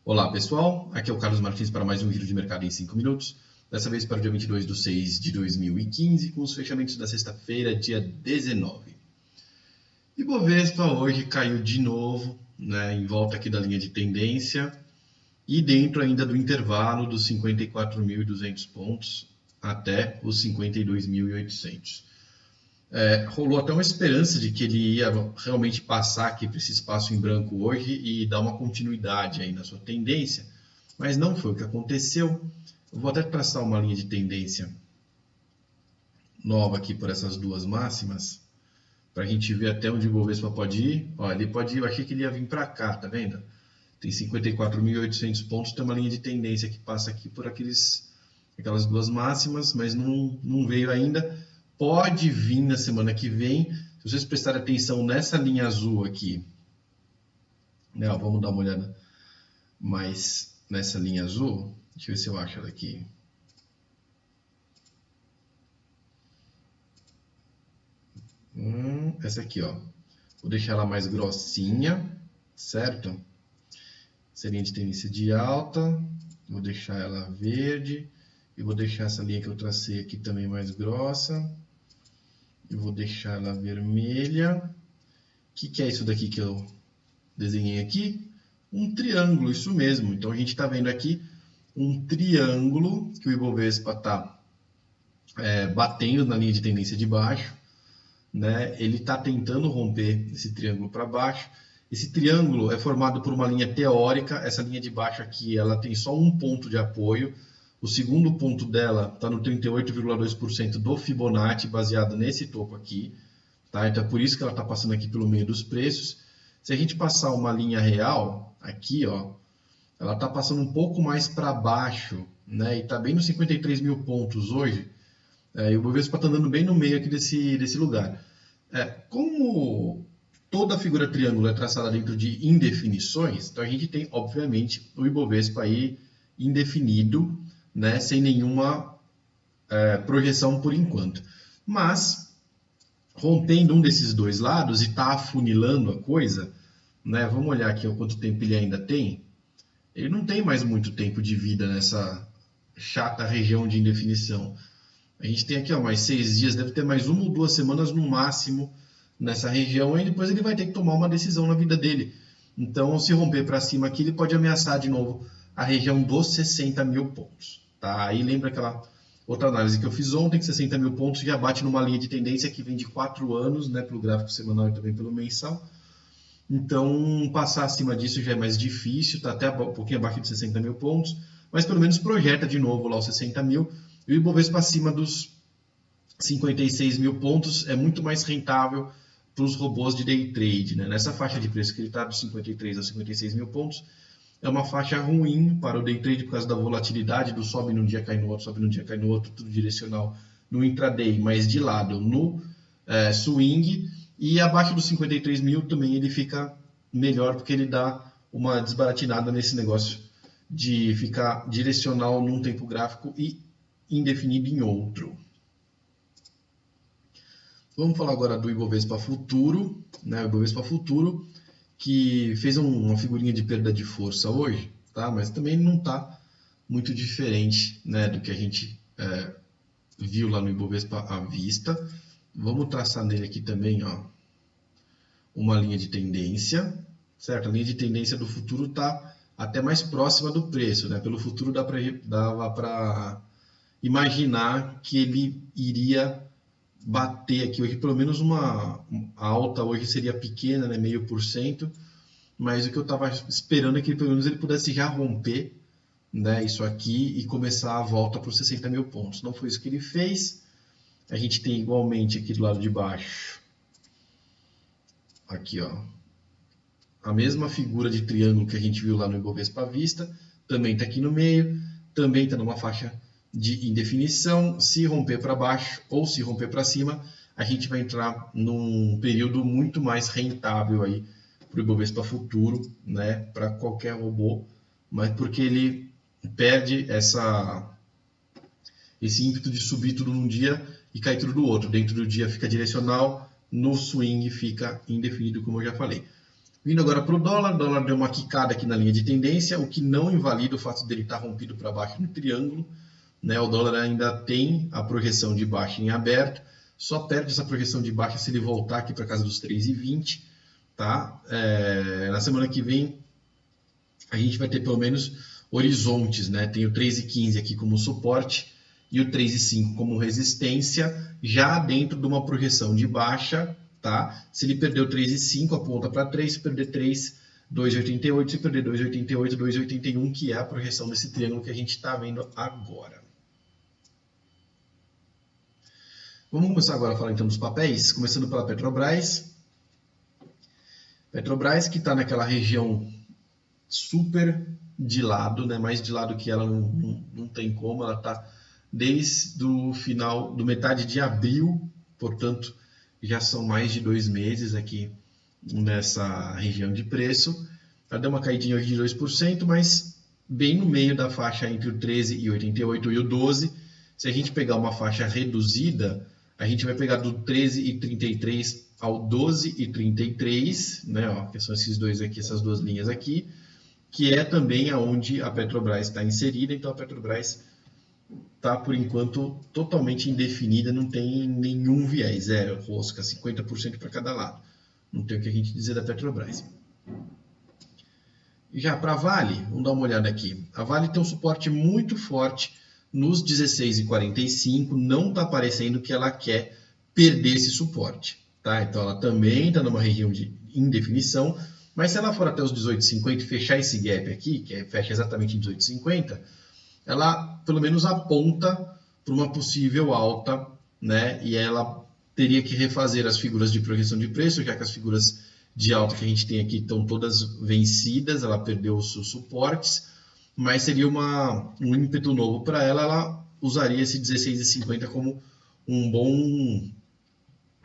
Olá pessoal, aqui é o Carlos Martins para mais um giro de mercado em 5 minutos, dessa vez para o dia 22/6/2015, com os fechamentos da sexta-feira, dia 19. Ibovespa hoje caiu de novo, em volta aqui da linha de tendência e dentro ainda do intervalo dos 54.200 pontos até os 52.800. Rolou até uma esperança de que ele ia realmente passar aqui para esse espaço em branco hoje e dar uma continuidade aí na sua tendência, mas não foi o que aconteceu. Eu vou até traçar uma linha de tendência nova aqui por essas duas máximas, para a gente ver até onde o Ibovespa pode ir. Ó, ele pode ir, eu achei que ele ia vir para cá, tá vendo? Tem 54.800 pontos, tem uma linha de tendência que passa aqui por aquelas duas máximas, mas não veio ainda. Pode vir na semana que vem, se vocês prestarem atenção nessa linha azul aqui, vamos dar uma olhada mais nessa linha azul, deixa eu ver se eu acho ela aqui. Essa aqui, ó, vou deixar ela mais grossinha, certo? Essa linha de tendência de alta, vou deixar ela verde, e vou deixar essa linha que eu tracei aqui também mais grossa. Eu vou deixar ela vermelha. O que é isso daqui que eu desenhei aqui? Um triângulo, isso mesmo. Então a gente está vendo aqui um triângulo que o Ibovespa está batendo na linha de tendência de baixo, né? Ele está tentando romper esse triângulo para baixo. Esse triângulo é formado por uma linha teórica. Essa linha de baixo aqui, ela tem só um ponto de apoio. O segundo ponto dela está no 38,2% do Fibonacci, baseado nesse topo aqui. Tá? Então é por isso que ela está passando aqui pelo meio dos preços. Se a gente passar uma linha real, aqui, ó, ela está passando um pouco mais para baixo, né? E está bem nos 53 mil pontos hoje. E o Bovespa está andando bem no meio aqui desse lugar. Como toda a figura triângulo é traçada dentro de indefinições, então a gente tem, obviamente, o Ibovespa aí indefinido, né, sem nenhuma projeção por enquanto. Mas, rompendo um desses dois lados e está afunilando a coisa, né, vamos olhar aqui quanto tempo ele ainda tem. Ele não tem mais muito tempo de vida nessa chata região de indefinição. A gente tem aqui mais 6 dias, deve ter mais 1 ou 2 semanas no máximo nessa região, e depois ele vai ter que tomar uma decisão na vida dele. Então, se romper para cima aqui, ele pode ameaçar de novo a região dos 60 mil pontos. Tá? Aí lembra aquela outra análise que eu fiz ontem, que 60 mil pontos já bate numa linha de tendência que vem de 4 anos, né, pelo gráfico semanal e também pelo mensal. Então, passar acima disso já é mais difícil, está até um pouquinho abaixo de 60 mil pontos, mas pelo menos projeta de novo lá os 60 mil. E o Ibovespa acima dos 56 mil pontos é muito mais rentável para os robôs de day trade, né? Nessa faixa de preço que ele está, dos 53 a 56 mil pontos, é uma faixa ruim para o day trade por causa da volatilidade, do sobe num dia, cai no outro, sobe num dia, cai no outro, tudo direcional no intraday, mas de lado no swing. E abaixo dos 53 mil também ele fica melhor, porque ele dá uma desbaratinada nesse negócio de ficar direcional num tempo gráfico e indefinido em outro. Vamos falar agora do Ibovespa Futuro, né? O Ibovespa Futuro, que fez uma figurinha de perda de força hoje, tá? Mas também não está muito diferente, né, do que a gente viu lá no Ibovespa à vista. Vamos traçar nele aqui também, ó, uma linha de tendência, certo? A linha de tendência do futuro está até mais próxima do preço, né? Pelo futuro dava para imaginar que ele iria bater aqui hoje, pelo menos a alta hoje seria pequena, né, 0,5%, mas o que eu estava esperando é que pelo menos ele pudesse já romper, né, isso aqui e começar a volta para os 60 mil pontos. Não foi isso que ele fez. A gente tem igualmente aqui do lado de baixo, aqui, ó, a mesma figura de triângulo que a gente viu lá no Ibovespa à vista, também está aqui no meio, também está numa faixa de indefinição. Se romper para baixo ou se romper para cima, a gente vai entrar num período muito mais rentável aí para o Ibovespa Futuro, né, para qualquer robô, mas porque ele perde esse ímpeto de subir tudo num dia e cair tudo no outro. Dentro do dia fica direcional, no swing fica indefinido, como eu já falei. Vindo agora para o dólar deu uma quicada aqui na linha de tendência, o que não invalida o fato dele estar rompido para baixo no triângulo, né? O dólar ainda tem a projeção de baixa em aberto, só perde essa projeção de baixa se ele voltar aqui para casa dos 3,20, tá? Na semana que vem a gente vai ter pelo menos horizontes, né? Tem o 3,15 aqui como suporte e o 3,5 como resistência, já dentro de uma projeção de baixa, tá? Se ele perder o 3,5, aponta para 3, se perder 3, 2,88, se perder 2,88, 2,81, que é a projeção desse triângulo que a gente está vendo agora. Vamos começar agora a falar então dos papéis, começando pela Petrobras. Petrobras que está naquela região super de lado, né? Mais de lado que ela não tem como, ela está desde o final, do metade de abril, portanto, já são mais de 2 meses aqui nessa região de preço. Ela deu uma caidinha hoje de 2%, mas bem no meio da faixa entre o 13,88 e o 12. Se a gente pegar uma faixa reduzida, a gente vai pegar do 13,33 ao 12,33, né? Ó, que são esses dois aqui, essas duas linhas aqui, que é também aonde a Petrobras está inserida. Então a Petrobras está, por enquanto, totalmente indefinida, não tem nenhum viés, rosca, 50% para cada lado. Não tem o que a gente dizer da Petrobras. Já para a Vale, vamos dar uma olhada aqui. A Vale tem um suporte muito forte nos 16,45, não está parecendo que ela quer perder esse suporte, tá? Então ela também está numa região de indefinição, mas se ela for até os 18,50 e fechar esse gap aqui, que fecha exatamente em 18,50, ela pelo menos aponta para uma possível alta, né? E ela teria que refazer as figuras de projeção de preço, já que as figuras de alta que a gente tem aqui estão todas vencidas, ela perdeu os seus suportes, mas seria um ímpeto novo para ela, ela usaria esse 16,50 como um bom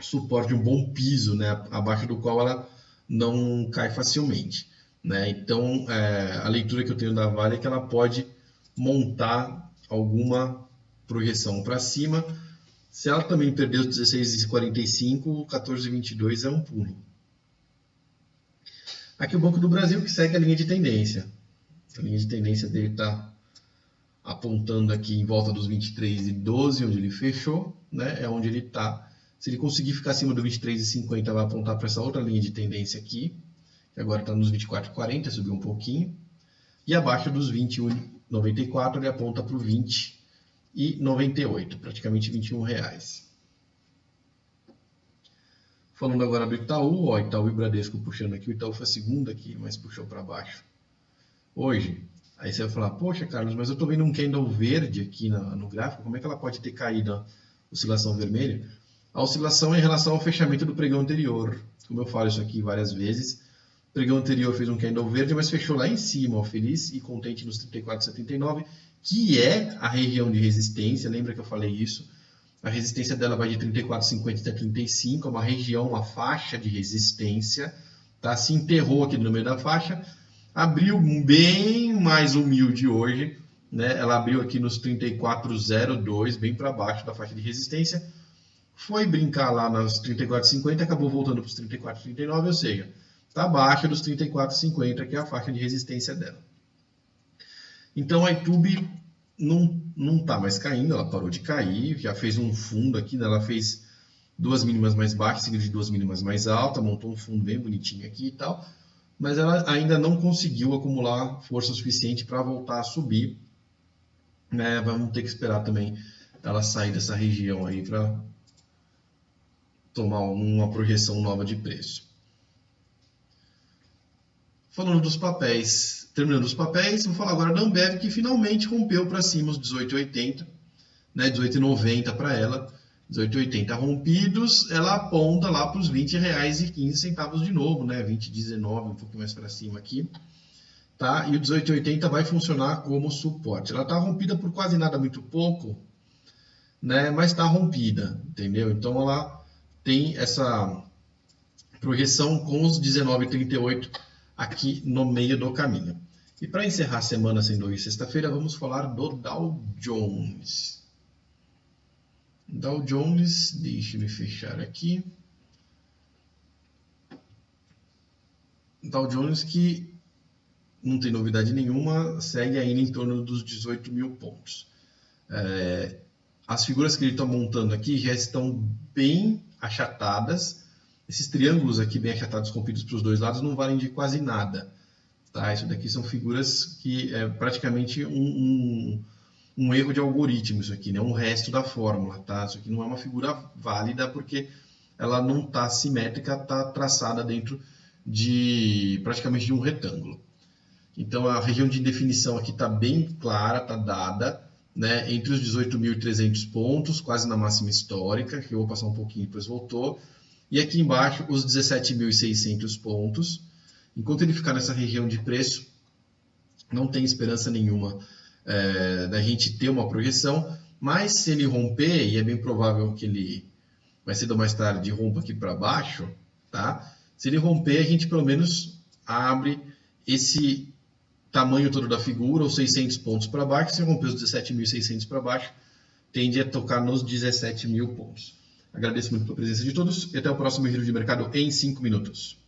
suporte, um bom piso, né? Abaixo do qual ela não cai facilmente, né? Então, a leitura que eu tenho da Vale é que ela pode montar alguma projeção para cima. Se ela também perder os 16,45, o 14,22 é um pulo. Aqui o Banco do Brasil, que segue a linha de tendência. A linha de tendência dele está apontando aqui em volta dos 23,12, onde ele fechou, né? É onde ele está. Se ele conseguir ficar acima do 23,50, vai apontar para essa outra linha de tendência aqui, que agora está nos 24,40, subiu um pouquinho. E abaixo dos 21,94, ele aponta para o 20,98, praticamente R$21. Falando agora do Itaú, ó, Itaú e Bradesco puxando aqui, o Itaú foi a segunda aqui, mas puxou para baixo hoje. Aí você vai falar, poxa Carlos, mas eu estou vendo um candle verde aqui no gráfico, como é que ela pode ter caído a oscilação vermelha? A oscilação é em relação ao fechamento do pregão anterior. Como eu falo isso aqui várias vezes, o pregão anterior fez um candle verde, mas fechou lá em cima, ó, feliz e contente nos 34,79, que é a região de resistência. Lembra que eu falei isso? A resistência dela vai de 34,50 até 35, é uma região, uma faixa de resistência, tá? Se enterrou aqui no meio da faixa, abriu bem mais humilde hoje, né? Ela abriu aqui nos 34,02, bem para baixo da faixa de resistência, foi brincar lá nas 34,50, acabou voltando para os 34,39, ou seja, está abaixo dos 34,50, que é a faixa de resistência dela. Então a YouTube não está mais caindo, ela parou de cair, já fez um fundo aqui, né? Ela fez duas mínimas mais baixas, seguidas de duas mínimas mais altas, montou um fundo bem bonitinho aqui e tal, mas ela ainda não conseguiu acumular força suficiente para voltar a subir, né? Vamos ter que esperar também ela sair dessa região aí para tomar uma projeção nova de preço. Falando dos papéis, terminando os papéis, vou falar agora da Ambev, que finalmente rompeu para cima os 18,80, né, 18,90 para ela, 18,80 rompidos, ela aponta lá para os R$20,15 de novo, né, 20,19, um pouco mais para cima aqui, tá? E o 18,80 vai funcionar como suporte. Ela está rompida por quase nada, muito pouco, né, mas está rompida, entendeu? Então ela tem essa projeção com os 19,38 aqui no meio do caminho. E para encerrar a semana, sendo hoje sexta-feira, vamos falar do Dow Jones. Dow Jones, deixa eu fechar aqui. Dow Jones que não tem novidade nenhuma, segue ainda em torno dos 18 mil pontos. As figuras que ele está montando aqui já estão bem achatadas. Esses triângulos aqui bem achatados, compridos para os dois lados, não valem de quase nada. Tá? Isso daqui são figuras que é praticamente um erro de algoritmo, isso aqui, né? Um resto da fórmula. Tá? Isso aqui não é uma figura válida porque ela não está simétrica, está traçada dentro de praticamente de um retângulo. Então a região de indefinição aqui está bem clara, está dada, né, entre os 18.300 pontos, quase na máxima histórica, que eu vou passar um pouquinho depois voltou, e aqui embaixo os 17.600 pontos. Enquanto ele ficar nessa região de preço, não tem esperança nenhuma da gente ter uma projeção, mas se ele romper, e é bem provável que ele mais cedo ou mais tarde rompa aqui para baixo, tá? Se ele romper, a gente pelo menos abre esse tamanho todo da figura, ou 600 pontos para baixo. Se romper os 17.600 para baixo, tende a tocar nos 17 mil pontos. Agradeço muito pela presença de todos e até o próximo Giro de Mercado em 5 minutos.